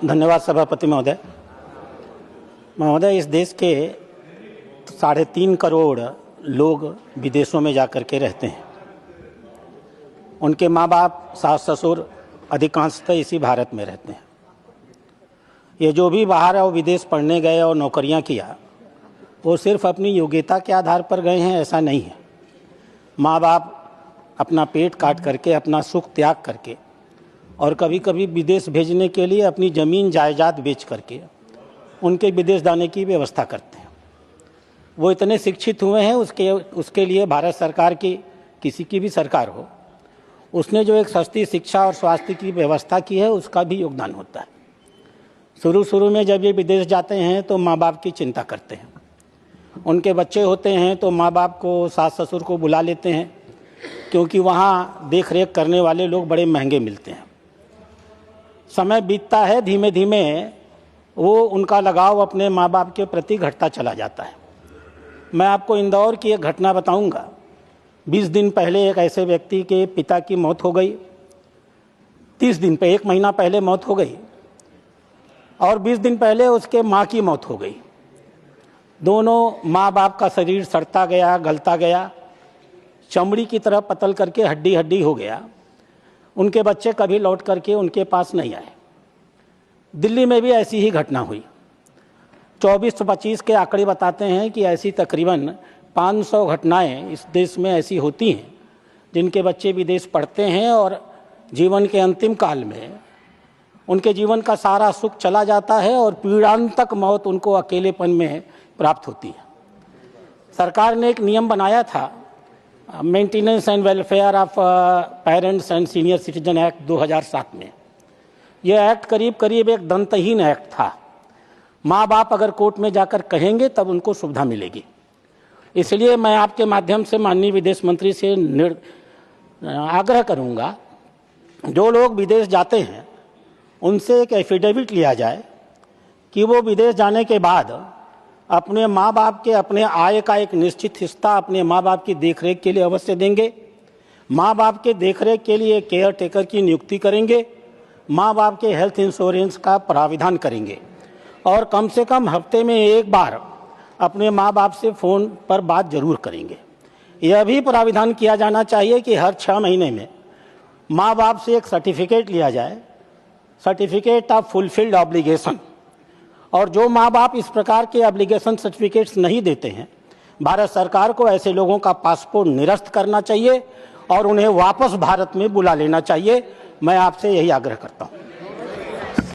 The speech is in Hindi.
धन्यवाद सभापति महोदय। महोदय, इस देश के 3.5 करोड़ लोग विदेशों में जाकर के रहते हैं। उनके माँ बाप, सास ससुर अधिकांशतः इसी भारत में रहते हैं। ये जो भी बाहर और विदेश पढ़ने गए और नौकरियां किया, वो सिर्फ अपनी योग्यता के आधार पर गए हैं, ऐसा नहीं है। माँ बाप अपना पेट काट करके, अपना सुख त्याग करके और कभी कभी विदेश भेजने के लिए अपनी ज़मीन जायदाद बेच करके उनके विदेश जाने की व्यवस्था करते हैं। वो इतने शिक्षित हुए हैं, उसके लिए भारत सरकार की, किसी की भी सरकार हो, उसने जो एक सस्ती शिक्षा और स्वास्थ्य की व्यवस्था की है, उसका भी योगदान होता है। शुरू में जब ये विदेश जाते हैं तो माँ बाप की चिंता करते हैं। उनके बच्चे होते हैं तो माँ बाप को, सास ससुर को बुला लेते हैं, क्योंकि वहाँ देख रेख करने वाले लोग बड़े महंगे मिलते हैं। समय बीतता है, धीमे धीमे वो उनका लगाव अपने माँ बाप के प्रति घटता चला जाता है। मैं आपको इंदौर की एक घटना बताऊंगा। 20 दिन पहले एक ऐसे व्यक्ति के पिता की मौत हो गई। 30 दिन पे, 1 महीना पहले मौत हो गई और 20 दिन पहले उसके माँ की मौत हो गई। दोनों माँ बाप का शरीर सड़ता गया, गलता गया, चमड़ी की तरह पतल करके हड्डी हड्डी हो गया। उनके बच्चे कभी लौट करके उनके पास नहीं आए। दिल्ली में भी ऐसी ही घटना हुई। 24-25 के आंकड़े बताते हैं कि ऐसी तकरीबन 500 घटनाएं इस देश में ऐसी होती हैं जिनके बच्चे विदेश पढ़ते हैं और जीवन के अंतिम काल में उनके जीवन का सारा सुख चला जाता है और पीड़ांतक मौत उनको अकेलेपन में प्राप्त होती है। सरकार ने एक नियम बनाया था, maintenance and welfare of parents and senior citizen act 2007 में। यह एक्ट करीब एक दंतहीन एक्ट था। माँ बाप अगर कोर्ट में जाकर कहेंगे तब उनको सुविधा मिलेगी। इसलिए मैं आपके माध्यम से माननीय विदेश मंत्री से आग्रह करूँगा, जो लोग विदेश जाते हैं उनसे एक एफिडेविट लिया जाए कि वो विदेश जाने के बाद अपने माँ बाप के अपने आय का एक निश्चित हिस्सा अपने माँ बाप की देखरेख के लिए अवश्य देंगे। माँ बाप के देखरेख के लिए केयर टेकर की नियुक्ति करेंगे। माँ बाप के हेल्थ इंश्योरेंस का प्राविधान करेंगे और कम से कम हफ्ते में एक बार अपने माँ बाप से फ़ोन पर बात जरूर करेंगे। यह भी प्राविधान किया जाना चाहिए कि हर 6 महीने में माँ बाप से एक सर्टिफिकेट लिया जाए, सर्टिफिकेट ऑफ फुलफिल्ड ऑब्लिगेशन। और जो माँ बाप इस प्रकार के ऑब्लिगेशन सर्टिफिकेट्स नहीं देते हैं, भारत सरकार को ऐसे लोगों का पासपोर्ट निरस्त करना चाहिए और उन्हें वापस भारत में बुला लेना चाहिए। मैं आपसे यही आग्रह करता हूँ।